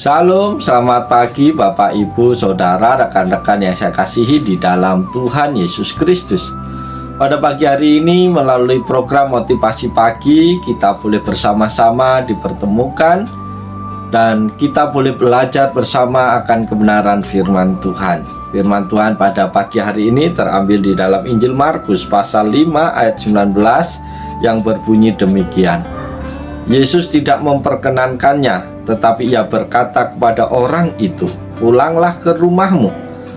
Shalom, selamat pagi Bapak, Ibu, Saudara, rekan-rekan yang saya kasihi di dalam Tuhan Yesus Kristus. Pada pagi hari ini melalui program Motivasi Pagi, kita boleh bersama-sama dipertemukan dan kita boleh belajar bersama akan kebenaran firman Tuhan. Firman Tuhan pada pagi hari ini terambil di dalam Injil Markus pasal 5 ayat 19 yang berbunyi demikian. Yesus tidak memperkenankannya, tetapi ia berkata kepada orang itu, "Pulanglah ke rumahmu,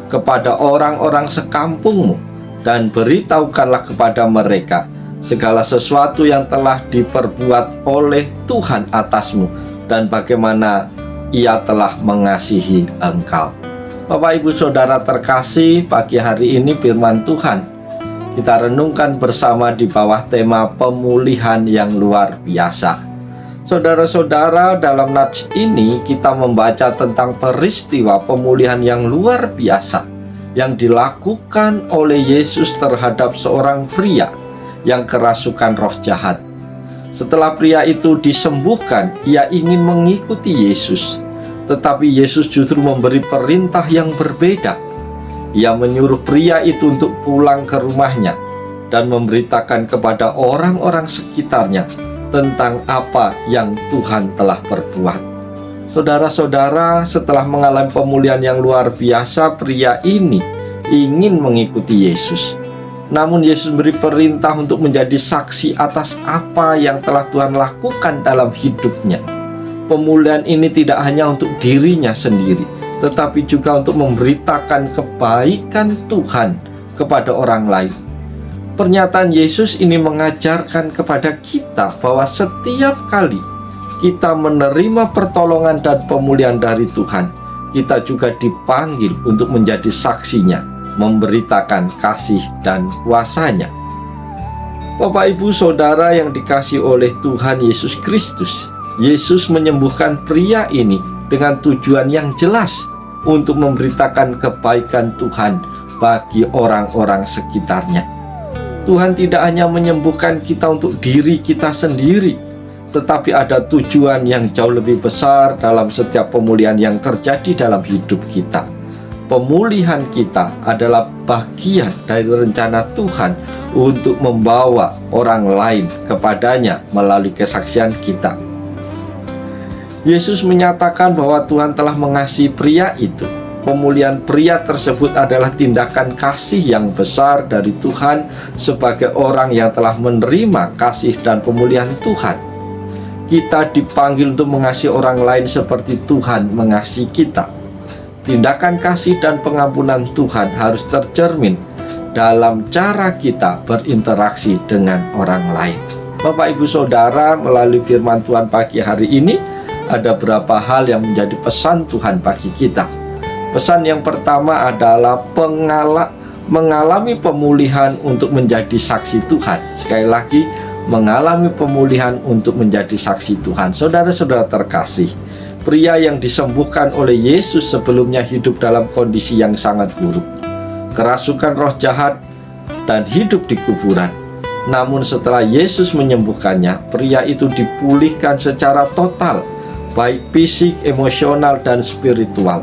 kepada orang-orang sekampungmu, dan beritahukanlah kepada mereka segala sesuatu yang telah diperbuat oleh Tuhan atasmu, dan bagaimana ia telah mengasihi engkau." Bapak, Ibu, Saudara terkasih, pagi hari ini firman Tuhan kita renungkan bersama di bawah tema pemulihan yang luar biasa. Saudara-saudara, dalam nats ini kita membaca tentang peristiwa pemulihan yang luar biasa yang dilakukan oleh Yesus terhadap seorang pria yang kerasukan roh jahat. Setelah pria itu disembuhkan, ia ingin mengikuti Yesus, tetapi Yesus justru memberi perintah yang berbeda. Ia menyuruh pria itu untuk pulang ke rumahnya dan memberitakan kepada orang-orang sekitarnya tentang apa yang Tuhan telah perbuat. Saudara-saudara, setelah mengalami pemulihan yang luar biasa, pria ini ingin mengikuti Yesus. Namun Yesus beri perintah untuk menjadi saksi atas apa yang telah Tuhan lakukan dalam hidupnya. Pemulihan ini tidak hanya untuk dirinya sendiri, tetapi juga untuk memberitakan kebaikan Tuhan kepada orang lain. Pernyataan Yesus ini mengajarkan kepada kita bahwa setiap kali kita menerima pertolongan dan pemulihan dari Tuhan, kita juga dipanggil untuk menjadi saksinya, memberitakan kasih dan kuasa-Nya. Bapak, Ibu, Saudara yang dikasihi oleh Tuhan Yesus Kristus, Yesus menyembuhkan pria ini dengan tujuan yang jelas untuk memberitakan kebaikan Tuhan bagi orang-orang sekitarnya. Tuhan tidak hanya menyembuhkan kita untuk diri kita sendiri, tetapi ada tujuan yang jauh lebih besar dalam setiap pemulihan yang terjadi dalam hidup kita. Pemulihan kita adalah bagian dari rencana Tuhan untuk membawa orang lain kepadanya melalui kesaksian kita. Yesus menyatakan bahwa Tuhan telah mengasihi pria itu. Pemulihan pria tersebut adalah tindakan kasih yang besar dari Tuhan sebagai orang yang telah menerima kasih dan pemulihan Tuhan. Kita dipanggil untuk mengasihi orang lain seperti Tuhan mengasihi kita. Tindakan kasih dan pengampunan Tuhan harus tercermin dalam cara kita berinteraksi dengan orang lain. Bapak, Ibu, Saudara, melalui firman Tuhan pagi hari ini ada beberapa hal yang menjadi pesan Tuhan bagi kita. Pesan yang pertama adalah mengalami pemulihan untuk menjadi saksi Tuhan. Sekali lagi, mengalami pemulihan untuk menjadi saksi Tuhan. Saudara-saudara terkasih, pria yang disembuhkan oleh Yesus sebelumnya hidup dalam kondisi yang sangat buruk, kerasukan roh jahat, dan hidup di kuburan. Namun setelah Yesus menyembuhkannya, pria itu dipulihkan secara total, baik fisik, emosional, dan spiritual.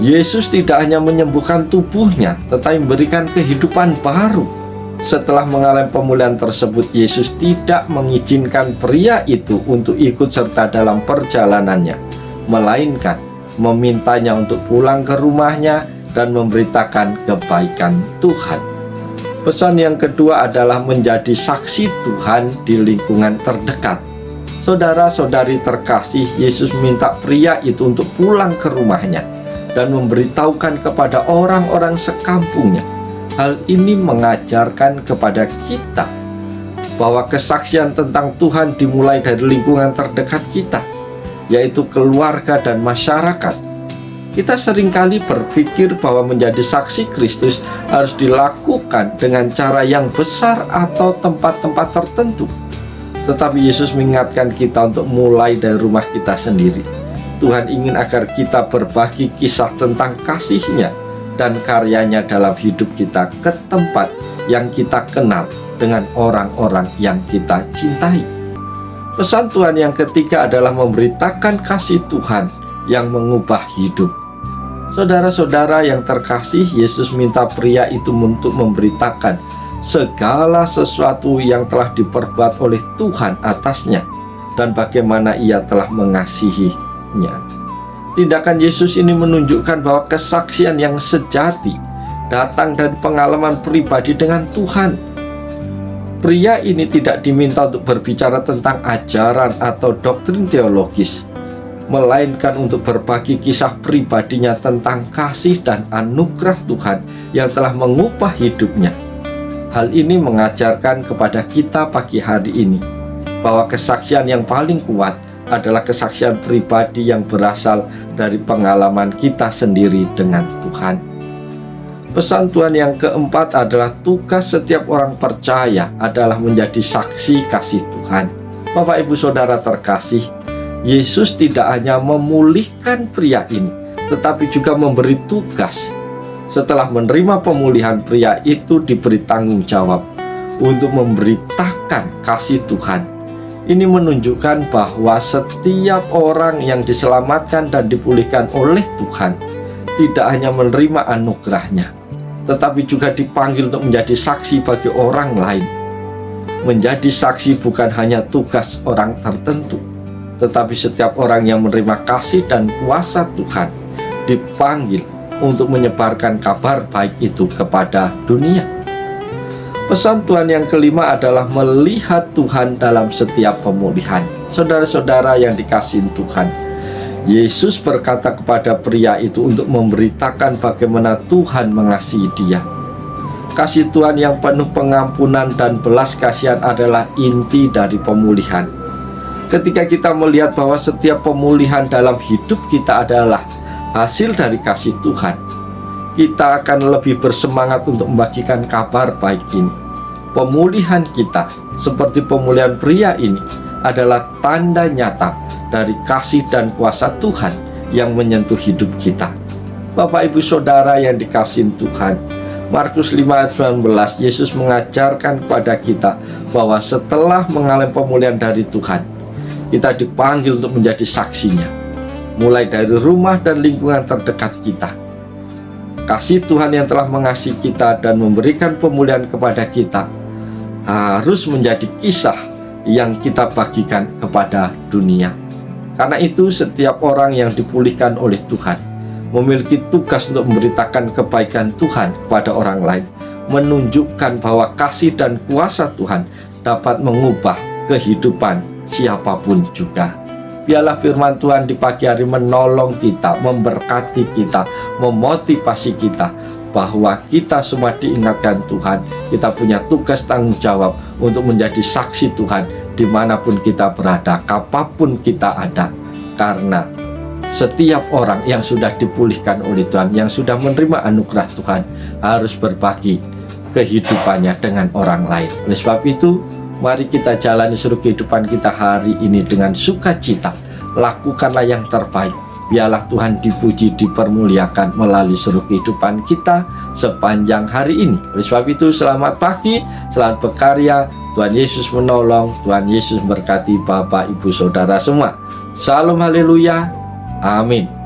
Yesus tidak hanya menyembuhkan tubuhnya, tetapi memberikan kehidupan baru. Setelah mengalami pemulihan tersebut, Yesus tidak mengizinkan pria itu untuk ikut serta dalam perjalanannya, melainkan memintanya untuk pulang ke rumahnya dan memberitakan kebaikan Tuhan. Pesan yang kedua adalah menjadi saksi Tuhan di lingkungan terdekat. Saudara-saudari terkasih, Yesus minta pria itu untuk pulang ke rumahnya dan memberitahukan kepada orang-orang sekampungnya. Hal ini mengajarkan kepada kita bahwa kesaksian tentang Tuhan dimulai dari lingkungan terdekat kita, yaitu keluarga dan masyarakat. Kita seringkali berpikir bahwa menjadi saksi Kristus harus dilakukan dengan cara yang besar atau tempat-tempat tertentu. Tetapi Yesus mengingatkan kita untuk mulai dari rumah kita sendiri. Tuhan ingin agar kita berbagi kisah tentang kasih-Nya dan karya-Nya dalam hidup kita ke tempat yang kita kenal dengan orang-orang yang kita cintai. Pesan Tuhan yang ketiga adalah memberitakan kasih Tuhan yang mengubah hidup. Saudara-saudara yang terkasih, Yesus minta pria itu untuk memberitakan segala sesuatu yang telah diperbuat oleh Tuhan atasnya dan bagaimana ia telah mengasihinya. Tindakan Yesus ini menunjukkan bahwa kesaksian yang sejati datang dari pengalaman pribadi dengan Tuhan. Pria ini tidak diminta untuk berbicara tentang ajaran atau doktrin teologis, melainkan untuk berbagi kisah pribadinya tentang kasih dan anugerah Tuhan yang telah mengubah hidupnya. Hal ini mengajarkan kepada kita pagi hari ini bahwa kesaksian yang paling kuat adalah kesaksian pribadi yang berasal dari pengalaman kita sendiri dengan Tuhan. Pesan Tuhan yang keempat adalah tugas setiap orang percaya adalah menjadi saksi kasih Tuhan. Bapak Ibu Saudara terkasih, Yesus tidak hanya memulihkan pria ini, tetapi juga memberi tugas. Setelah menerima pemulihan, pria itu diberi tanggung jawab untuk memberitakan kasih Tuhan. Ini menunjukkan bahwa setiap orang yang diselamatkan dan dipulihkan oleh Tuhan tidak hanya menerima anugerahnya, tetapi juga dipanggil untuk menjadi saksi bagi orang lain. Menjadi saksi bukan hanya tugas orang tertentu, tetapi setiap orang yang menerima kasih dan kuasa Tuhan dipanggil untuk menyebarkan kabar baik itu kepada dunia. Pesan Tuhan yang kelima adalah melihat Tuhan dalam setiap pemulihan. Saudara-saudara yang dikasihi Tuhan, Yesus berkata kepada pria itu untuk memberitakan bagaimana Tuhan mengasihi dia. Kasih Tuhan yang penuh pengampunan dan belas kasihan adalah inti dari pemulihan. Ketika kita melihat bahwa setiap pemulihan dalam hidup kita adalah hasil dari kasih Tuhan, kita akan lebih bersemangat untuk membagikan kabar baik ini. Pemulihan kita, seperti pemulihan pria ini, adalah tanda nyata dari kasih dan kuasa Tuhan yang menyentuh hidup kita. Bapak Ibu Saudara yang dikasihi Tuhan, Markus 5 ayat 19, Yesus mengajarkan kepada kita bahwa setelah mengalami pemulihan dari Tuhan, kita dipanggil untuk menjadi saksinya, mulai dari rumah dan lingkungan terdekat kita. Kasih Tuhan yang telah mengasihi kita dan memberikan pemulihan kepada kita harus menjadi kisah yang kita bagikan kepada dunia. Karena itu setiap orang yang dipulihkan oleh Tuhan memiliki tugas untuk memberitakan kebaikan Tuhan kepada orang lain, menunjukkan bahwa kasih dan kuasa Tuhan dapat mengubah kehidupan siapapun juga. Biarlah firman Tuhan di pagi hari menolong kita, memberkati kita, memotivasi kita, bahwa kita semua diingatkan Tuhan. Kita punya tugas tanggung jawab untuk menjadi saksi Tuhan dimanapun kita berada, kapanpun kita ada. Karena setiap orang yang sudah dipulihkan oleh Tuhan, yang sudah menerima anugerah Tuhan, harus berbagi kehidupannya dengan orang lain. Oleh sebab itu, mari kita jalani seluruh kehidupan kita hari ini dengan sukacita. Lakukanlah yang terbaik. Biarlah Tuhan dipuji, dipermuliakan melalui seluruh kehidupan kita sepanjang hari ini. Oleh sebab itu, selamat pagi, selamat berkarya. Tuhan Yesus menolong, Tuhan Yesus memberkati Bapak, Ibu, Saudara semua. Salam haleluya. Amin.